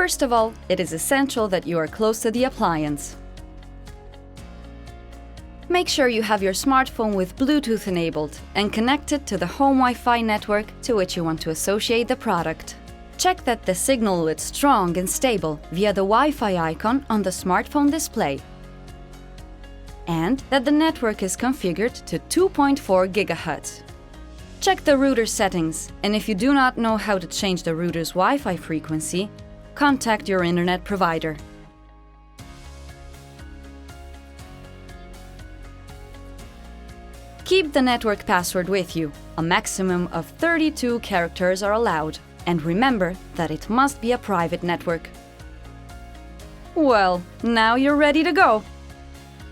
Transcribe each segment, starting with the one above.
First of all, it is essential that you are close to the appliance. Make sure you have your smartphone with Bluetooth enabled and connected to the home Wi-Fi network to which you want to associate the product. Check that the signal is strong and stable via the Wi-Fi icon on the smartphone display, and that the network is configured to 2.4 GHz. Check the router settings, and if you do not know how to change the router's Wi-Fi frequency, contact your internet provider. Keep the network password with you. A maximum of 32 characters are allowed, and remember that it must be a private network. Well, now you're ready to go!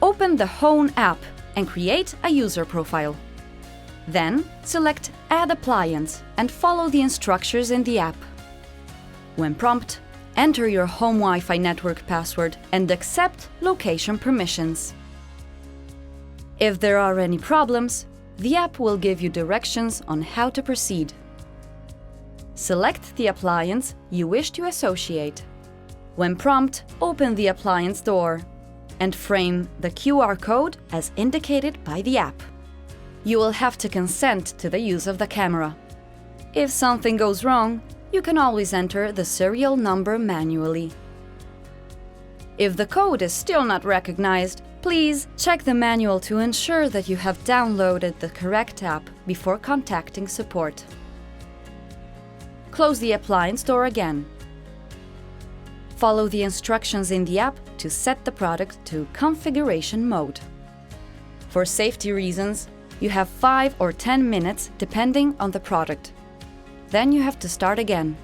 Open the hOn app and create a user profile. Then select Add Appliance and follow the instructions in the app. When prompted, enter your home Wi-Fi network password and accept location permissions. If there are any problems, the app will give you directions on how to proceed. Select the appliance you wish to associate. When prompted, open the appliance door and frame the QR code as indicated by the app. You will have to consent to the use of the camera. If something goes wrong, you can always enter the serial number manually. If the code is still not recognized, please check the manual to ensure that you have downloaded the correct app before contacting support. Close the appliance door again. Follow the instructions in the app to set the product to configuration mode. For safety reasons, you have 5 or 10 minutes depending on the product. Then you have to start again.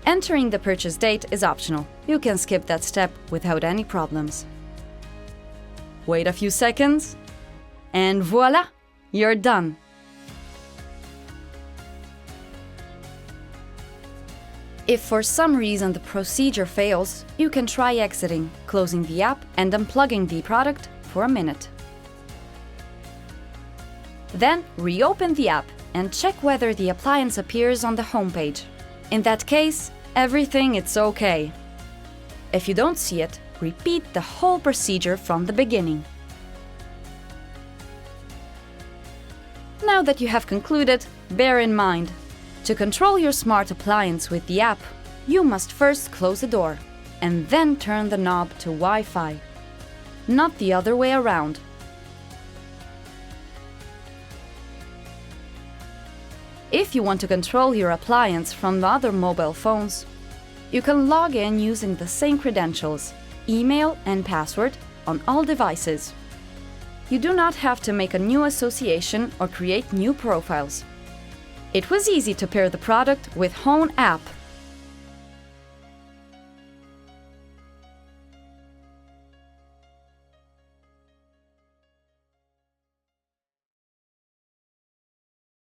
Entering the purchase date is optional. You can skip that step without any problems. Wait a few seconds, and voila! You're done! If for some reason the procedure fails, you can try exiting, closing the app and unplugging the product for a minute. Then reopen the app and check whether the appliance appears on the home page. In that case, everything is okay. If you don't see it, repeat the whole procedure from the beginning. Now that you have concluded, bear in mind, to control your smart appliance with the app, you must first close the door and then turn the knob to Wi-Fi, not the other way around. If you want to control your appliance from other mobile phones, you can log in using the same credentials, email and password on all devices. You do not have to make a new association or create new profiles. It was easy to pair the product with hOn app.